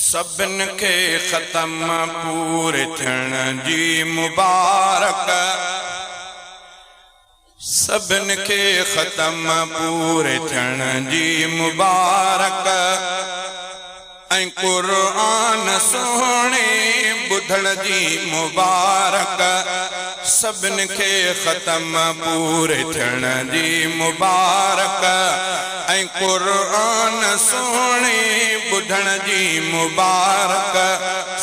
सबन के ख़त्म पूरे थियण जी मुबारक सबन के ख़त्म पूरे थियण जी मुबारक ऐं क़ुरान सुहिणे ॿुधण जी मुबारक सबन के ख़त्म पूरे थियण जी मुबारक ऐं क़ुरान सुहिणे ॿुधण जी मुबारक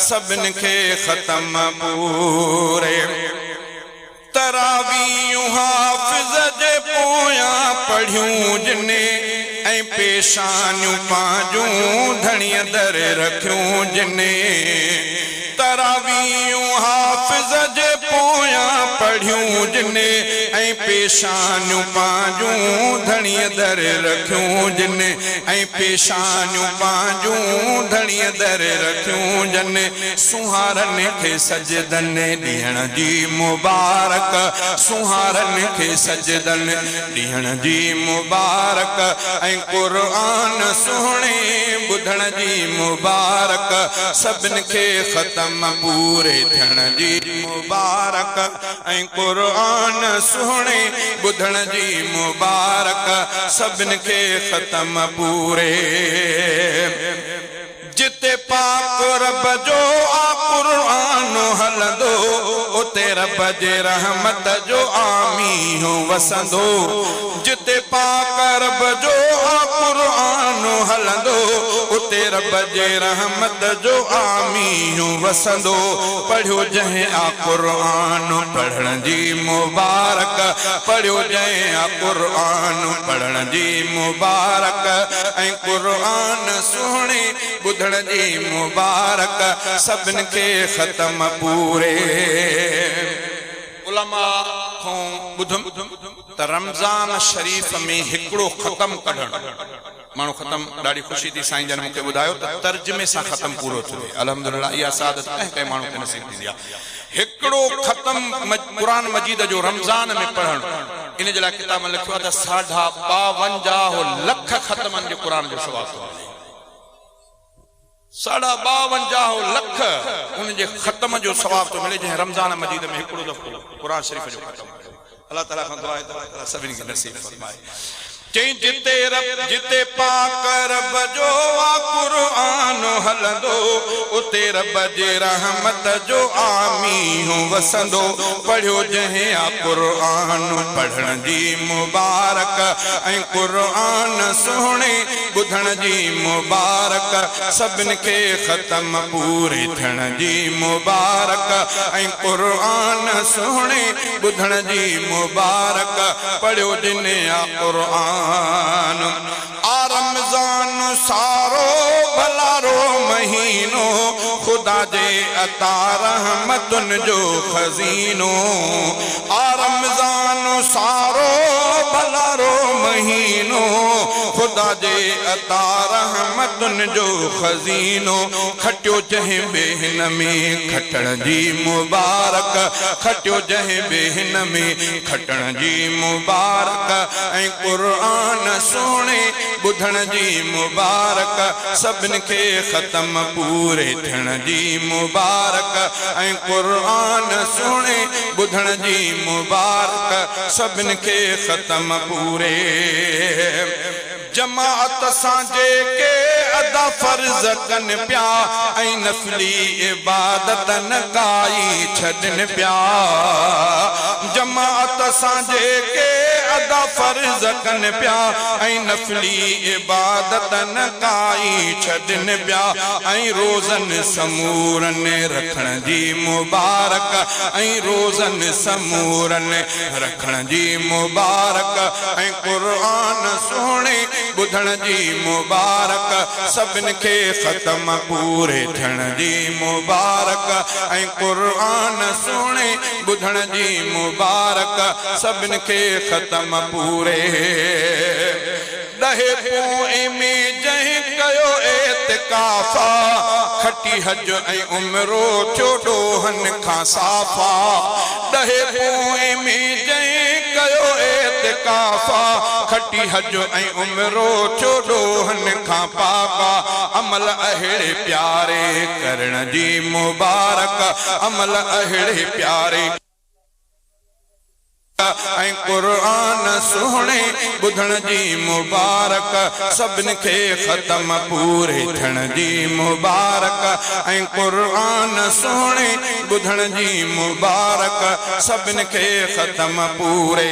सबन के ख़त्म पूरे तरावीयूं हाफ़िज़ जे पोयां पढ़ियूं जिने ऐं पेशानियूं पंहिंजूं धणीअ दर रखियूं जिने तरावीयूं हाफ़िज़ जे पोयां पढ़ियूं जिने ऐं पेशानियूं पंहिंजूं धणीअ दर रखियूं जिने ऐं पेशानियूं पंहिंजूं धणीअ दर रखियूं जिने सुहारनि खे सजदन ॾियण जी मुबारक सुहारनि खे सजदन ॾियण जी मुबारक ऐं क़ुरान सुहिणे ॿुधण जी मुबारक सभिनि खे ख़त्म पूरे थियण जी मुबारक ऐं क़ुरान सुहिणे ॿुधण जी मुबारक सभिनि खे ख़त्म पूरे जिते पाक रब जो क़ुरान हलंदो उते रब जे रहमत जो आमीन वसंदो जिते पाक रब जो क़ुरान हलंदो उते रब जे रहमत जो आमीन वसंदो पढ़ियो जंहिं क़ुरान पढ़ण जी मुबारक पढ़ियो जंहिं क़ुरान पढ़ण जी मुबारक ऐं क़ुरान सुहिणे ॿुधण जी मुबारक सभिनि खे ख़त्म पूरे उलमा खां ॿुधुम त रमज़ान शरीफ़ में हिकिड़ो ख़त्म कढण माण्हू ख़त्म ॾाढी ख़ुशी थी साईं जन मूंखे ॿुधायो त तर्जुमे सां ख़त्म पूरो थो थिए अल्हम्दुलिल्लाह इहा सादत कंहिं कंहिं माण्हू खे नसीब थींदी आहे हिकिड़ो ख़त्म क़ुरान मजीद जो रमज़ान में पढ़ण इन जे लाइ किताब में लिखियो आहे त 52 लख ख़त्मनि जो क़ुरान जो सवाब थो मिले 52 लख उन जे ख़त्म जो सवाब थो मिले जंहिं रमज़ान मजीद में हिकिड़ो दफ़ो क़ुरान शरीफ़ जो ख़त्म कयो अल्लाह ताला खां दुआ आहे त अल्लाह ताला सभिनी खे नसीब फरमाए चई जिते पाक रब जो क़ुरान हलंदो उते रब जे रहमत जो आमीन वसंदो पढ़ियो जंहिं क़ुरान पढ़ण जी मुबारक ऐं क़ुरान सुहिणे ॿुधण जी मुबारक सभिनि खे ख़त्म पूरे थियण जी मुबारक ऐं क़ुरान सुहिणे ॿुधण जी मुबारक पढ़ियो जंहिं क़ुरान रमज़ान सारो भलारो महीनो खुदा जे अता रहमतुनि जो खज़ीनो रमज़ान सारो भलारो महीनो खुदा जे अता रहमतुनि जो खज़ीनो खटियो जंहिं बेहिन में खटण जी मुबारक खटियो जंहिं बेहिन में खटण जी मुबारक ऐं क़ुरान सुहिणे ॿुधण जी मुबारक सभिनि खे ख़त्म पूरे थियण जी मुबारक ऐं क़ुरान सुहिणे ॿुधण जी मुबारक सभिनि खे ख़त्म पूरे जमात सां जेके अदा फर्ज़ कनि पिया ऐं नफ़ली इबादत न काई छॾनि पिया जमात सां जेके अदा फर्ज़ कनि पिया ऐं नफ़ली इबादत न काई छॾनि पिया ऐं रोज़नि समूरनि रखण जी मुबारक ऐं रोज़नि समूरनि रखण जी मुबारक ऐं क़ुरान सुहिणे ॿुधण जी मुबारक सभिनि खे ख़त्म पूरे थियण जी मुबारक ऐं क़ुरान सुहिणे ॿुधण जी मुबारक सभिनि खे ख़त्म पूरे ॾहे पोइ में जंहिं कयो एतिकाफ़ा खटी हज ऐं उमिरो थियो ॾोहनि खां साफ़ा ॾहे पोइ में जंहिं कयो एतिकाफ़ा खटी हज ऐं उमरो चोॾोहनि खां पाका अमल अहिड़े प्यारे करण जी मुबारक अमल अहिड़े प्यारे ऐं क़ुरान सुहिणे ॿुधण जी मुबारक सभिनि खे ख़तम पूरे थियण जी मुबारक ऐं क़ुरान सुहिणे ॿुधण जी मुबारक सभिनि खे ख़तम पूरे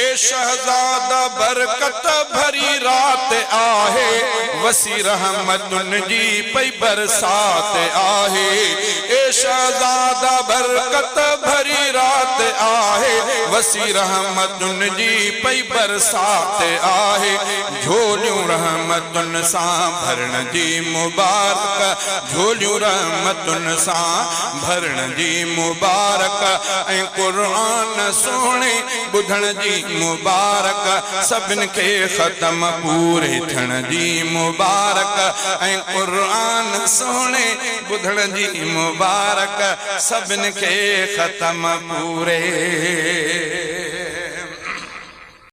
ए शहज़ादा बरकत भरी रात आहे वसी रहमतुनि जी पई बरसात आहे ए शहज़ादा बरकत भरी रात आहे वसी रहमतुनि जी पई बरसात आहे झोलियूं रहमतुनि सां भरण जी मुबारक झोलियूं रहमतुनि सां भरण जी मुबारक ऐं क़ुरान सुहिणे ॿुधण जी मुबारक सभिनि खे ख़तम पूरे थियण जी मुबारक ऐं क़ुरान सुहिणे ॿुधण जी मुबारक सभिनि खे ख़तम पूरे